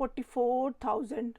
44,000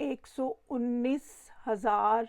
119,000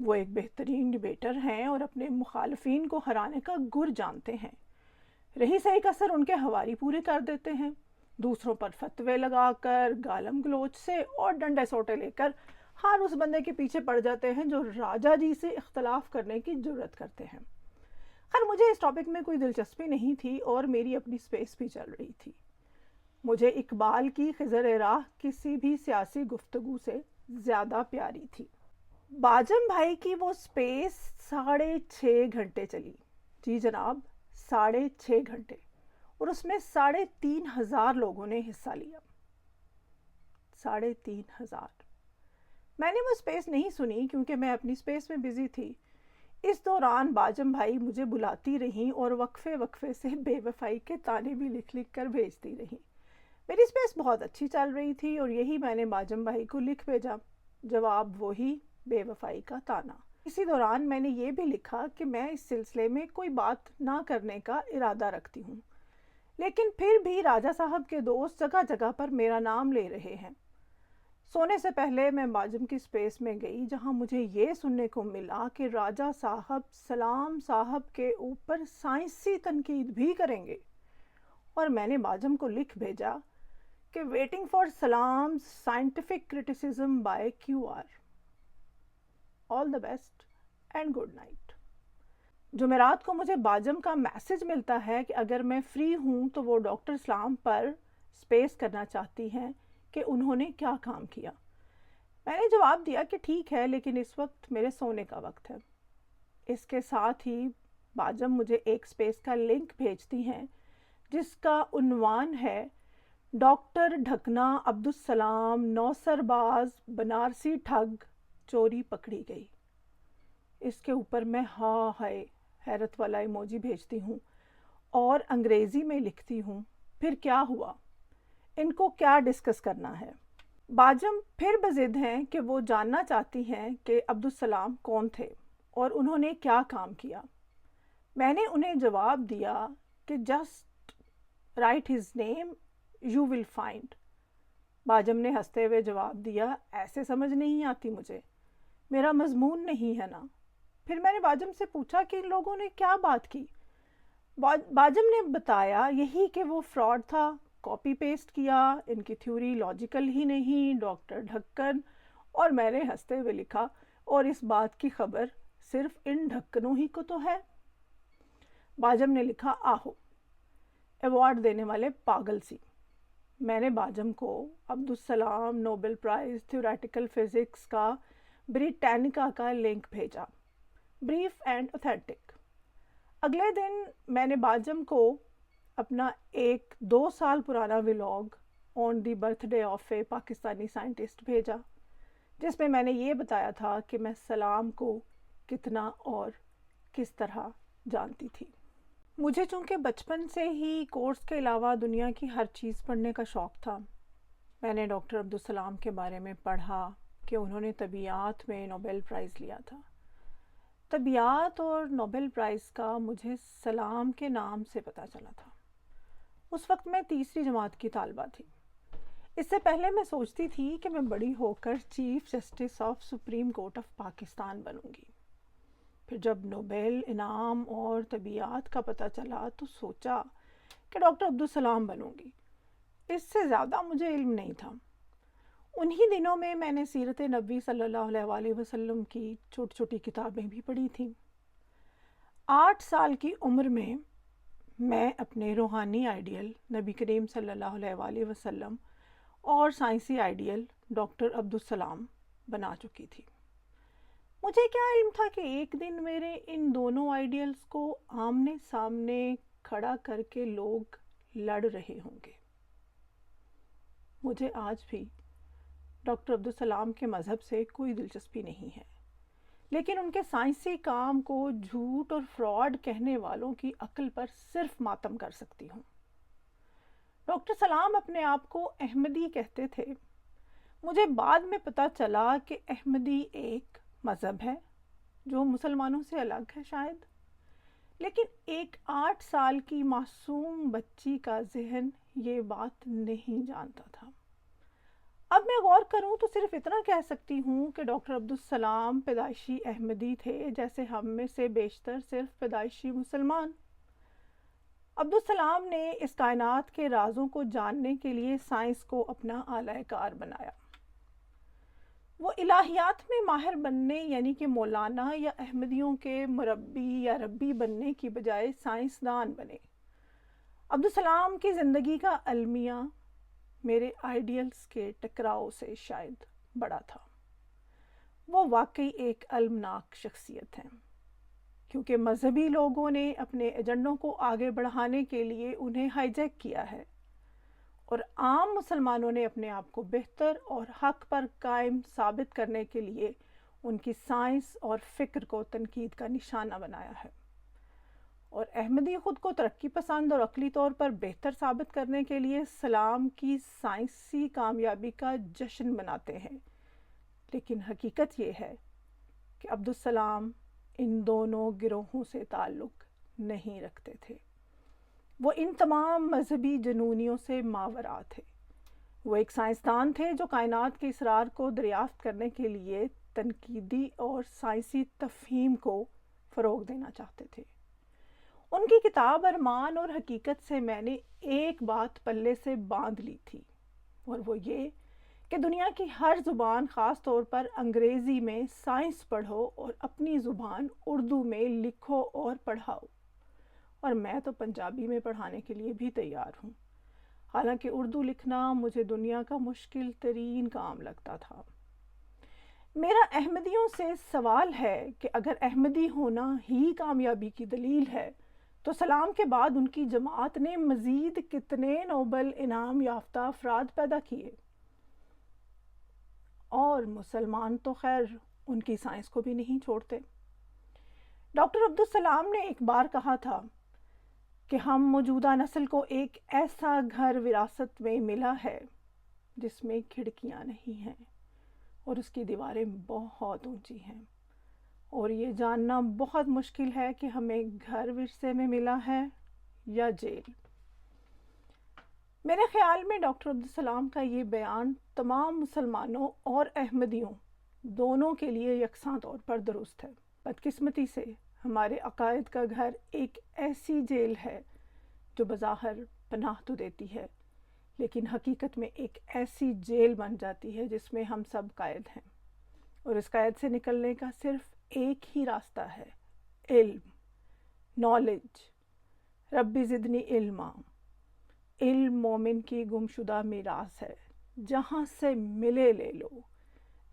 وہ ایک بہترین ڈیبیٹر ہیں اور اپنے مخالفین کو ہرانے کا گر جانتے ہیں۔ رہی سہی کا سر ان کے ہواری پورے کر دیتے ہیں، دوسروں پر فتوے لگا کر، گالم گلوچ سے اور ڈنڈے سوٹے لے کر ہر اس بندے کے پیچھے پڑ جاتے ہیں جو راجا جی سے اختلاف کرنے کی جرت کرتے ہیں۔ خیر مجھے اس ٹاپک میں کوئی دلچسپی نہیں تھی اور میری اپنی سپیس بھی چل رہی تھی۔ مجھے اقبال کی خضر راہ کسی بھی سیاسی گفتگو سے زیادہ پیاری تھی۔ باجم بھائی کی وہ سپیس 6.5 گھنٹے چلی، جی جناب 6.5 گھنٹے، اور اس میں 3,500 لوگوں نے حصہ لیا۔ 3,500۔ میں نے وہ سپیس نہیں سنی کیونکہ میں اپنی سپیس میں بزی تھی۔ اس دوران باجم بھائی مجھے بلاتی رہیں اور وقفے وقفے سے بے وفائی کے تانے بھی لکھ لکھ کر بھیجتی رہیں۔ میری سپیس بہت اچھی چل رہی تھی اور یہی میں نے باجم بھائی کو لکھ بھیجا، جواب وہی بے وفائی کا تانا۔ اسی دوران میں نے یہ بھی لکھا کہ میں اس سلسلے میں کوئی بات نہ کرنے کا ارادہ رکھتی ہوں، لیکن پھر بھی راجہ صاحب کے دوست جگہ جگہ پر میرا نام لے رہے ہیں۔ سونے سے پہلے میں باجم کی سپیس میں گئی جہاں مجھے یہ سننے کو ملا کہ راجہ صاحب سلام صاحب کے اوپر سائنسی تنقید بھی کریں گے، اور میں نے باجم کو لکھ بھیجا کہ waiting for Salam scientific criticism by Q R. All the best and good night. جمعرات کو مجھے باجم کا میسج ملتا ہے کہ اگر میں فری ہوں تو وہ ڈاکٹر سلام پر سپیس کرنا چاہتی ہیں کہ انہوں نے کیا کام کیا۔ میں نے جواب دیا کہ ٹھیک ہے، لیکن اس وقت میرے سونے کا وقت ہے۔ اس کے ساتھ ہی باجم مجھے ایک سپیس کا لنک بھیجتی ہیں جس کا عنوان ہے ڈاکٹر ڈھکنا عبدالسلام نوسرباز بنارسی ٹھگ چوری پکڑی گئی۔ اس کے اوپر میں ہائے حیرت والا ایموجی بھیجتی ہوں اور انگریزی میں لکھتی ہوں پھر کیا ہوا، ان کو کیا ڈسکس کرنا ہے۔ باجم پھر بضد ہیں کہ وہ جاننا چاہتی ہیں کہ عبدالسلام کون تھے اور انہوں نے کیا کام کیا۔ میں نے انہیں جواب دیا کہ just write his name you will find. باجم نے ہنستے ہوئے جواب دیا ایسے سمجھ نہیں آتی مجھے، میرا مضمون نہیں ہے نا۔ پھر میں نے باجم سے پوچھا کہ ان لوگوں نے کیا بات کی۔ باجم نے بتایا یہی کہ وہ فراڈ تھا، کاپی پیسٹ کیا، ان کی تھیوری لاجیکل ہی نہیں، ڈاکٹر ڈھکن۔ اور میں نے ہنستے ہوئے لکھا اور اس بات کی خبر صرف ان ڈھکنوں ہی کو تو ہے۔ باجم نے لکھا آہو ایوارڈ دینے والے پاگل سی۔ میں نے باجم کو Abdus Salam Nobel prize theoretical physics کا بریٹینیکا کا لنک بھیجا، بریف اینڈ اوتھینٹک۔ اگلے دن میں نے باجم کو اپنا ایک 2 سال پرانا vlog on the birth day of a Pakistani scientist بھیجا، جس میں نے یہ بتایا تھا کہ میں سلام کو کتنا اور کس طرح جانتی تھی۔ مجھے چونکہ بچپن سے ہی کورس کے علاوہ دنیا کی ہر چیز پڑھنے کا شوق تھا، میں نے ڈاکٹر عبدالسلام کے بارے میں پڑھا کہ انہوں نے طبیعیات میں نوبل پرائز لیا تھا۔ طبیعیات اور نوبل پرائز کا مجھے سلام کے نام سے پتہ چلا تھا۔ اس وقت میں 3ری جماعت کی طالبہ تھی۔ اس سے پہلے میں سوچتی تھی کہ میں بڑی ہو کر chief justice of supreme court of Pakistan بنوں گی۔ پھر جب نوبل انعام اور طبیعیات کا پتہ چلا تو سوچا کہ ڈاکٹر عبدالسلام بنوں گی۔ اس سے زیادہ مجھے علم نہیں تھا۔ انہی دنوں میں نے سیرت نبوی صلی اللہ علیہ وسلم کی چھوٹی چھوٹی کتابیں بھی پڑھی تھیں۔ 8 سال کی عمر میں اپنے روحانی آئیڈیل نبی کریم صلی اللہ علیہ وسلم اور سائنسی آئیڈیل ڈاکٹر عبدالسلام بنا چکی تھی۔ مجھے کیا علم تھا کہ ایک دن میرے ان دونوں آئیڈیلز کو آمنے سامنے کھڑا کر کے لوگ لڑ رہے ہوں گے۔ مجھے آج بھی ڈاکٹر عبدالسلام کے مذہب سے کوئی دلچسپی نہیں ہے، لیکن ان کے سائنسی کام کو جھوٹ اور فراڈ کہنے والوں کی عقل پر صرف ماتم کر سکتی ہوں۔ ڈاکٹر سلام اپنے آپ کو احمدی کہتے تھے۔ مجھے بعد میں پتہ چلا کہ احمدی ایک مذہب ہے جو مسلمانوں سے الگ ہے شاید، لیکن ایک 8 سال کی معصوم بچی کا ذہن یہ بات نہیں جانتا تھا۔ اب میں غور کروں تو صرف اتنا کہہ سکتی ہوں کہ ڈاکٹر عبدالسلام پیدائشی احمدی تھے، جیسے ہم میں سے بیشتر صرف پیدائشی مسلمان۔ عبدالسلام نے اس کائنات کے رازوں کو جاننے کے لیے سائنس کو اپنا آلہ کار بنایا۔ وہ الہیات میں ماہر بننے یعنی کہ مولانا یا احمدیوں کے مربی یا ربی بننے کی بجائے سائنسدان بنے۔ عبدالسلام کی زندگی کا المیہ میرے آئیڈیلز کے ٹکراؤ سے شاید بڑا تھا۔ وہ واقعی ایک المناک شخصیت ہیں، کیونکہ مذہبی لوگوں نے اپنے ایجنڈوں کو آگے بڑھانے کے لیے انہیں ہائی جیک کیا ہے، اور عام مسلمانوں نے اپنے آپ کو بہتر اور حق پر قائم ثابت کرنے کے لیے ان کی سائنس اور فکر کو تنقید کا نشانہ بنایا ہے، اور احمدی خود کو ترقی پسند اور عقلی طور پر بہتر ثابت کرنے کے لیے اسلام کی سائنسی کامیابی کا جشن مناتے ہیں۔ لیکن حقیقت یہ ہے کہ عبدالسلام ان دونوں گروہوں سے تعلق نہیں رکھتے تھے۔ وہ ان تمام مذہبی جنونیوں سے ماورا تھے۔ وہ ایک سائنسدان تھے جو کائنات کے اسرار کو دریافت کرنے کے لیے تنقیدی اور سائنسی تفہیم کو فروغ دینا چاہتے تھے۔ ان کی کتاب ارمان اور حقیقت سے میں نے ایک بات پلے سے باندھ لی تھی، اور وہ یہ کہ دنیا کی ہر زبان، خاص طور پر انگریزی میں سائنس پڑھو اور اپنی زبان اردو میں لکھو اور پڑھاؤ، اور میں تو پنجابی میں پڑھانے کے لیے بھی تیار ہوں، حالانکہ اردو لکھنا مجھے دنیا کا مشکل ترین کام لگتا تھا۔ میرا احمدیوں سے سوال ہے کہ اگر احمدی ہونا ہی کامیابی کی دلیل ہے تو سلام کے بعد ان کی جماعت نے مزید کتنے نوبل انعام یافتہ افراد پیدا کیے، اور مسلمان تو خیر ان کی سائنس کو بھی نہیں چھوڑتے۔ ڈاکٹر عبدالسلام نے ایک بار کہا تھا کہ ہم موجودہ نسل کو ایک ایسا گھر وراثت میں ملا ہے جس میں کھڑکیاں نہیں ہیں اور اس کی دیواریں بہت اونچی ہیں، اور یہ جاننا بہت مشکل ہے کہ ہمیں گھر ورثے میں ملا ہے یا جیل۔ میرے خیال میں ڈاکٹر عبدالسلام کا یہ بیان تمام مسلمانوں اور احمدیوں دونوں کے لیے یکساں طور پر درست ہے۔ بدقسمتی سے ہمارے عقائد کا گھر ایک ایسی جیل ہے جو بظاہر پناہ تو دیتی ہے، لیکن حقیقت میں ایک ایسی جیل بن جاتی ہے جس میں ہم سب قید ہیں، اور اس قید سے نکلنے کا صرف ایک ہی راستہ ہے: علم، نالج۔ ربی زدنی علما۔ علم مومن کی گمشدہ میراث ہے، جہاں سے ملے لے لو۔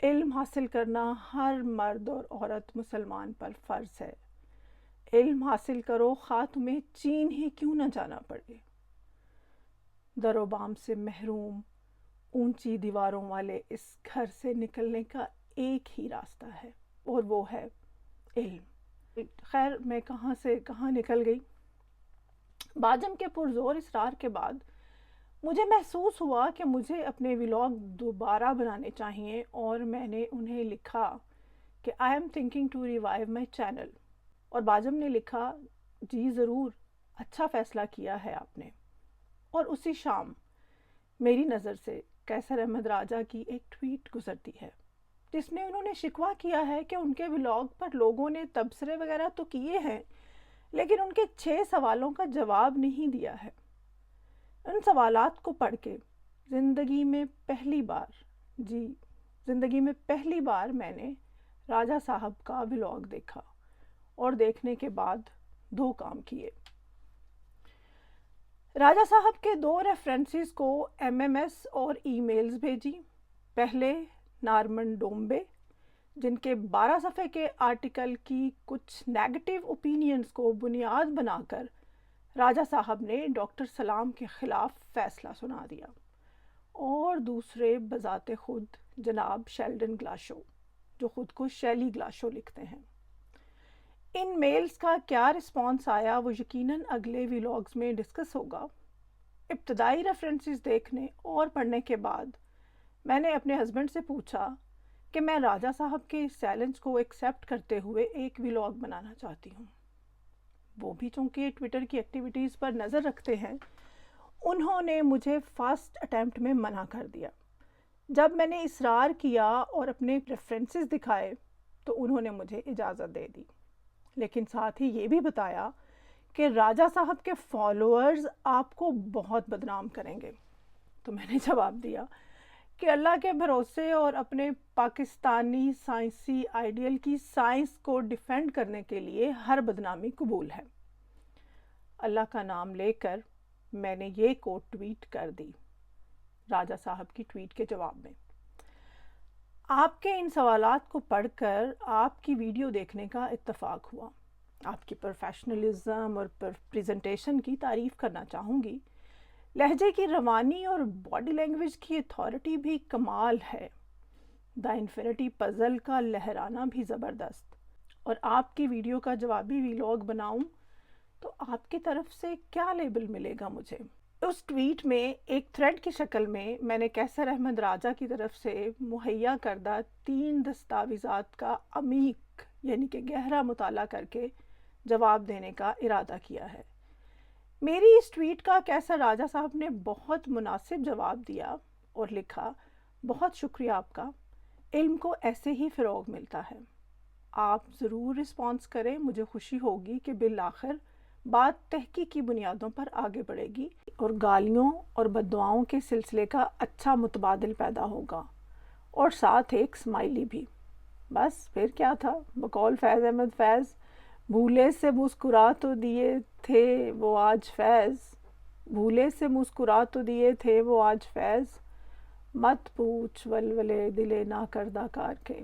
علم حاصل کرنا ہر مرد اور عورت مسلمان پر فرض ہے۔ علم حاصل کرو، خواہ تمہیں چین ہی کیوں نہ جانا پڑے۔ در و بام سے محروم، اونچی دیواروں والے اس گھر سے نکلنے کا ایک ہی راستہ ہے، اور وہ ہے علم۔ خیر، میں کہاں سے کہاں نکل گئی۔ باجم کے پرزور اصرار کے بعد مجھے محسوس ہوا کہ مجھے اپنے ولاگ دوبارہ بنانے چاہیے، اور میں نے انہیں لکھا کہ I am thinking to revive my channel, اور باجم نے لکھا جی ضرور، اچھا فیصلہ کیا ہے آپ نے۔ اور اسی شام میری نظر سے قیصر احمد راجہ کی ایک ٹویٹ گزرتی ہے جس میں انہوں نے شکوہ کیا ہے کہ ان کے ولاگ پر لوگوں نے تبصرے وغیرہ تو کیے ہیں، لیکن ان کے 6 سوالوں کا جواب نہیں دیا ہے۔ ان سوالات کو پڑھ کے زندگی میں پہلی بار میں نے راجہ صاحب کا ولاگ دیکھا، اور دیکھنے کے بعد 2 کام کیے۔ راجہ صاحب کے 2 ریفرنسز کو MMS اور ای میلز بھیجی۔ پہلے نارمن ڈومبے، جن کے 12 صفحے کے آرٹیکل کی کچھ نیگیٹو اوپینینز کو بنیاد بنا کر راجہ صاحب نے ڈاکٹر سلام کے خلاف فیصلہ سنا دیا، اور دوسرے بذات خود جناب شیلڈن گلاشو، جو خود کو شیلی گلاشو لکھتے ہیں۔ ان میلز کا کیا رسپانس آیا وہ یقیناً اگلے ویلاگز میں ڈسکس ہوگا۔ ابتدائی ریفرنسز دیکھنے اور پڑھنے کے بعد میں نے اپنے ہسبینڈ سے پوچھا کہ میں راجہ صاحب کے اس چیلنج کو ایکسیپٹ کرتے ہوئے ایک ولاگ بنانا چاہتی ہوں۔ وہ بھی چونکہ ٹویٹر کی ایکٹیویٹیز پر نظر رکھتے ہیں، انہوں نے مجھے فرسٹ اٹیمپٹ میں منع کر دیا۔ جب میں نے اصرار کیا اور اپنے ریفرنسز دکھائے تو انہوں نے مجھے اجازت دے دی، لیکن ساتھ ہی یہ بھی بتایا کہ راجہ صاحب کے فالوورز آپ کو بہت بدنام کریں گے۔ تو میں نے جواب دیا کہ اللہ کے بھروسے اور اپنے پاکستانی سائنسی آئیڈیل کی سائنس کو ڈیفینڈ کرنے کے لیے ہر بدنامی قبول ہے۔ اللہ کا نام لے کر میں نے یہ کوٹ ٹویٹ کر دی راجہ صاحب کی ٹویٹ کے جواب میں۔ آپ کے ان سوالات کو پڑھ کر آپ کی ویڈیو دیکھنے کا اتفاق ہوا۔ آپ کی پروفیشنلزم اور پریزنٹیشن کی تعریف کرنا چاہوں گی۔ لہجے کی روانی اور باڈی لینگویج کی اتھارٹی بھی کمال ہے۔ دا انفینٹی پزل کا لہرانا بھی زبردست۔ اور آپ کی ویڈیو کا جوابی ویلاگ بناؤں تو آپ کی طرف سے کیا لیبل ملے گا مجھے؟ اس ٹویٹ میں ایک تھریڈ کی شکل میں نے کیسر احمد راجہ کی طرف سے مہیا کردہ 3 دستاویزات کا عمیق یعنی کہ گہرا مطالعہ کر کے جواب دینے کا ارادہ کیا ہے۔ میری اس ٹویٹ کا کیسر راجہ صاحب نے بہت مناسب جواب دیا اور لکھا، بہت شکریہ آپ کا، علم کو ایسے ہی فروغ ملتا ہے، آپ ضرور رسپانس کریں، مجھے خوشی ہوگی کہ بالآخر بات تحقیقی بنیادوں پر آگے بڑھے گی اور گالیوں اور بددعاؤں کے سلسلے کا اچھا متبادل پیدا ہوگا، اور ساتھ ایک سمائلی بھی۔ بس پھر کیا تھا، بقول فیض احمد فیض، بھولے سے مسکرا تو دیے تھے وہ آج فیض، بھولے سے مسکرا تو دیے تھے وہ آج فیض، مت پوچھ ولولے دلے ناکردہ کار کے۔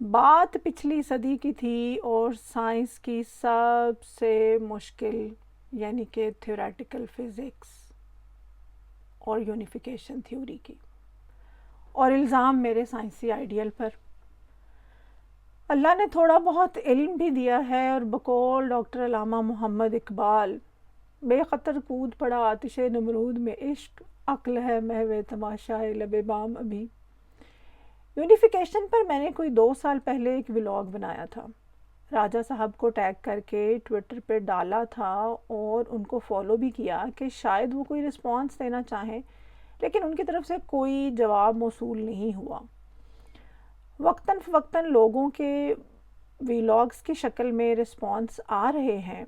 بات پچھلی صدی کی تھی اور سائنس کی سب سے مشکل یعنی کہ تھیوریٹیکل فزکس اور یونیفیکیشن تھیوری کی، اور الزام میرے سائنسی آئیڈیل پر۔ اللہ نے تھوڑا بہت علم بھی دیا ہے، اور بقول ڈاکٹر علامہ محمد اقبال، بے خطر کود پڑا آتش نمرود میں عشق، عقل ہے محو تماشائے لب بام ابھی۔ یونیفیکیشن پر میں نے کوئی 2 سال پہلے ایک ولاگ بنایا تھا، راجہ صاحب کو ٹیگ کر کے ٹویٹر پہ ڈالا تھا اور ان کو فالو بھی کیا کہ شاید وہ کوئی رسپانس دینا چاہیں، لیکن ان کی طرف سے کوئی جواب موصول نہیں ہوا۔ وقتاً فوقتاً لوگوں کے ویلاگز کی شکل میں رسپانس آ رہے ہیں،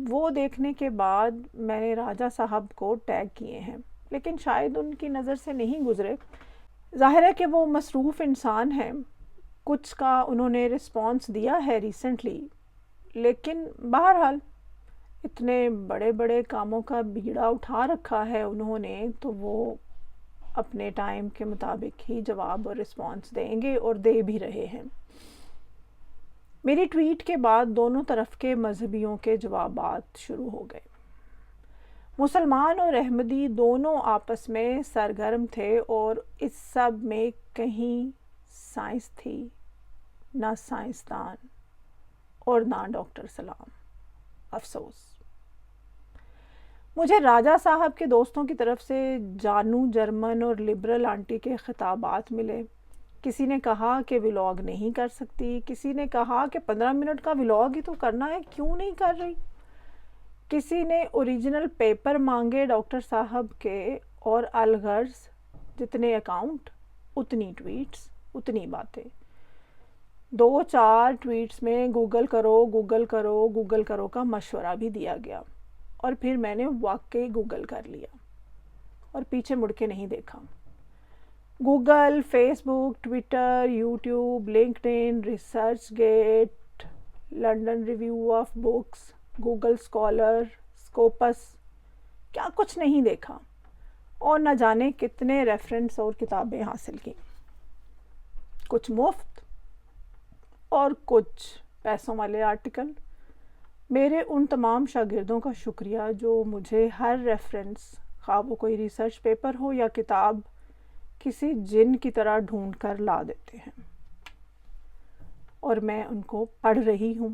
وہ دیکھنے کے بعد میں نے راجہ صاحب کو ٹیگ کیے ہیں، لیکن شاید ان کی نظر سے نہیں گزرے۔ ظاہر ہے کہ وہ مصروف انسان ہیں، کچھ کا انہوں نے رسپانس دیا ہے ریسنٹلی، لیکن بہرحال اتنے بڑے بڑے کاموں کا بیڑا اٹھا رکھا ہے انہوں نے، تو وہ اپنے ٹائم کے مطابق ہی جواب اور رسپانس دیں گے، اور دے بھی رہے ہیں۔ میری ٹویٹ کے بعد دونوں طرف کے مذہبیوں کے جوابات شروع ہو گئے۔ مسلمان اور احمدی دونوں آپس میں سرگرم تھے، اور اس سب میں کہیں سائنس تھی، نہ سائنسدان اور نہ ڈاکٹر سلام۔ افسوس۔ مجھے راجہ صاحب کے دوستوں کی طرف سے جانو جرمن اور لبرل آنٹی کے خطابات ملے۔ کسی نے کہا کہ ولاگ نہیں کر سکتی، کسی نے کہا کہ 15 منٹ کا ولاگ ہی تو کرنا ہے، کیوں نہیں کر رہی۔ کسی نے اوریجنل پیپر مانگے ڈاکٹر صاحب کے، اور الغرض جتنے اکاؤنٹ اتنی ٹویٹس اتنی باتیں۔ 2-4 ٹویٹس میں گوگل کرو گوگل کرو گوگل کرو کا مشورہ بھی دیا گیا، اور پھر میں نے واقعی گوگل کر لیا اور پیچھے مڑ کے نہیں دیکھا۔ Google, Facebook, Twitter, YouTube, LinkedIn, ResearchGate, London review of books, Google Scholar, Scopus, کیا کچھ نہیں دیکھا، اور نہ جانے کتنے ریفرنس اور کتابیں حاصل کی، کچھ مفت اور کچھ پیسوں والے آرٹیکل۔ میرے ان تمام شاگردوں کا شکریہ جو مجھے ہر ریفرنس، خواہ وہ کوئی ریسرچ پیپر ہو یا کتاب، کسی جن کی طرح ڈھونڈ کر لا دیتے ہیں، اور میں ان کو پڑھ رہی ہوں۔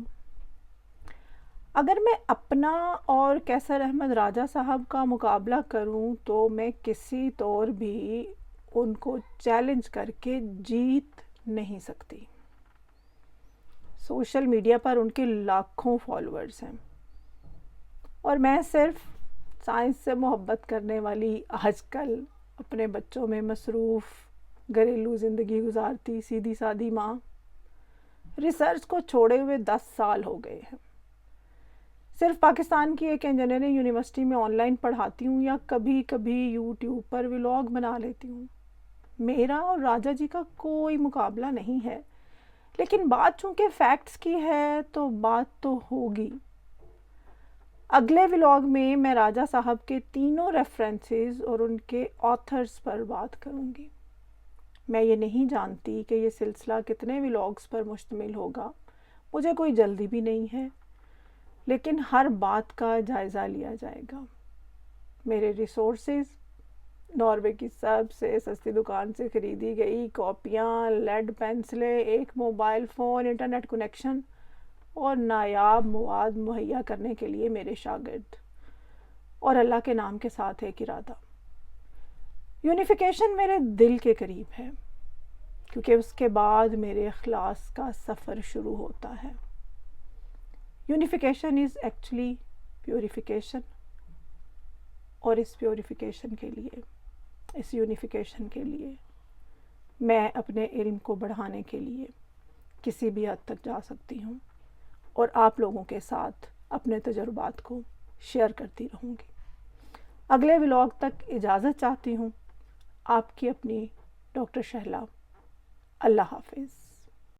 اگر میں اپنا اور کیسر احمد راجہ صاحب کا مقابلہ کروں تو میں کسی طور بھی ان کو چیلنج کر کے جیت نہیں سکتی۔ سوشل میڈیا پر ان کے لاکھوں فالوورز ہیں، اور میں صرف سائنس سے محبت کرنے والی آج کل اپنے بچوں میں مصروف گھریلو زندگی گزارتی سیدھی سادی ماں، ریسرچ کو چھوڑے ہوئے 10 سال ہو گئے ہیں۔ صرف پاکستان کی ایک انجینئرنگ یونیورسٹی میں آن لائن پڑھاتی ہوں یا کبھی کبھی یوٹیوب پر ولاگ بنا لیتی ہوں۔ میرا اور راجا جی کا کوئی مقابلہ نہیں ہے، لیکن بات چونکہ فیکٹس کی ہے تو بات تو ہوگی۔ اگلے ولاگ میں میں راجا صاحب کے تینوں ریفرنسز اور ان کے آتھرز پر بات کروں گی۔ میں یہ نہیں جانتی کہ یہ سلسلہ کتنے ولاگز پر مشتمل ہوگا، مجھے کوئی جلدی بھی نہیں ہے، لیکن ہر بات کا جائزہ لیا جائے گا۔ میرے ریسورسز ناروے کی سب سے سستی دکان سے خریدی گئی کاپیاں، لیڈ پینسلیں، ایک موبائل فون، انٹرنیٹ کنیکشن اور نایاب مواد مہیا کرنے کے لیے میرے شاگرد، اور اللہ کے نام کے ساتھ ایک ارادہ۔ یونیفیکیشن میرے دل کے قریب ہے، کیونکہ اس کے بعد میرے اخلاص کا سفر شروع ہوتا ہے۔ یونیفیکیشن از ایکچولی پیوریفیکیشن، اور اس پیوریفیکیشن کے لیے، اس یونیفیکیشن کے لیے میں اپنے علم کو بڑھانے کے لیے کسی بھی حد تک جا سکتی ہوں، اور آپ لوگوں کے ساتھ اپنے تجربات کو شیئر کرتی رہوں گی۔ اگلے ولاگ تک اجازت چاہتی ہوں۔ آپ کی اپنی ڈاکٹر شہلا۔ اللہ حافظ۔